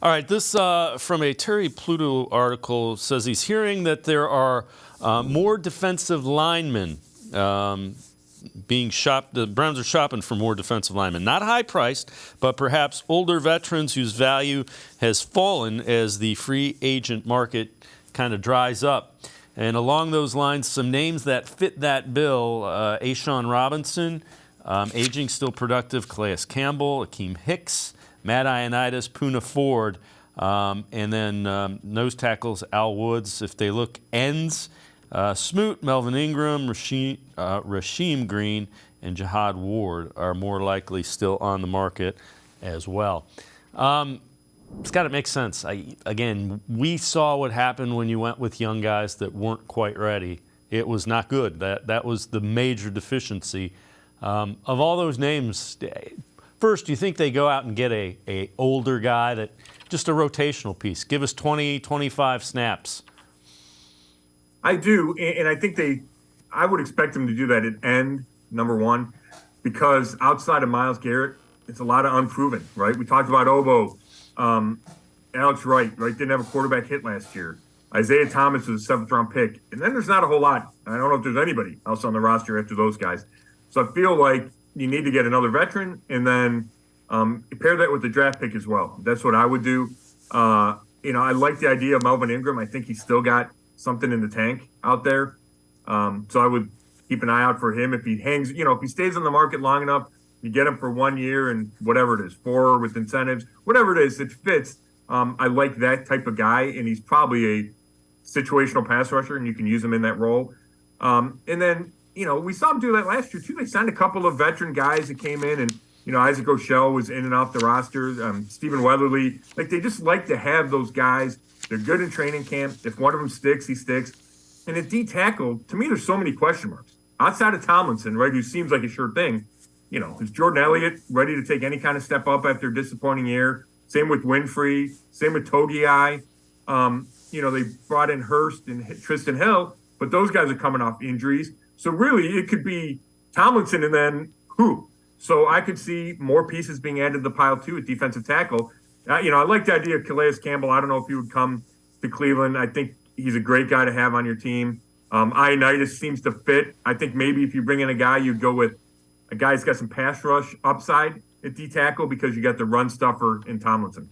All right, this from a Terry Pluto article says he's hearing that there are more defensive linemen being shopped. The Browns are shopping for more defensive linemen. Not high-priced, but perhaps older veterans whose value has fallen as the free agent market kind of dries up. And along those lines, some names that fit that bill, A'Shawn Robinson, aging, still productive, Calais Campbell, Akeem Hicks, Matt Ioannidis, Poona Ford, and then nose tackles Al Woods. If they look ends, Smoot, Melvin Ingram, Rasheem Green, and Jihad Ward are more likely still on the market as well. It's got to make sense. Again, we saw what happened when you went with young guys that weren't quite ready. It was not good. That was the major deficiency. Of all those names, first, do you think they go out and get a older guy, that just a rotational piece? Give us 20, 25 snaps. I do, and I think I would expect them to do that at end, number one, because outside of Myles Garrett, it's a lot of unproven, right? We talked about Obo, Alex Wright, right? Didn't have a quarterback hit last year. Isaiah Thomas was a seventh-round pick. And then there's not a whole lot. I don't know if there's anybody else on the roster after those guys. So I feel like you need to get another veteran and then pair that with the draft pick as well. That's what I would do. I like the idea of Melvin Ingram. I think he's still got something in the tank out there. So I would keep an eye out for him. If he hangs, if he stays on the market long enough, you get him for 1 year and whatever it is, 4 with incentives, whatever it is, it fits. I like that type of guy, and he's probably a situational pass rusher, and you can use him in that role. And then, we saw him do that last year, too. They signed a couple of veteran guys that came in, and, Isaac O'Shell was in and off the roster, Stephen Weatherly. They just like to have those guys. They're good in training camp. If one of them sticks, he sticks. And at D-tackle, to me, there's so many question marks. Outside of Tomlinson, right, who seems like a sure thing, is Jordan Elliott ready to take any kind of step up after a disappointing year? Same with Winfrey. Same with Togiai. They brought in Hurst and Tristan Hill, but those guys are coming off injuries. So really, it could be Tomlinson and then who? So I could see more pieces being added to the pile, too, at defensive tackle. I like the idea of Calais Campbell. I don't know if he would come to Cleveland. I think he's a great guy to have on your team. Ioannidis seems to fit. I think maybe if you bring in a guy, you'd go with a guy who's got some pass rush upside at D-tackle because you got the run stuffer in Tomlinson.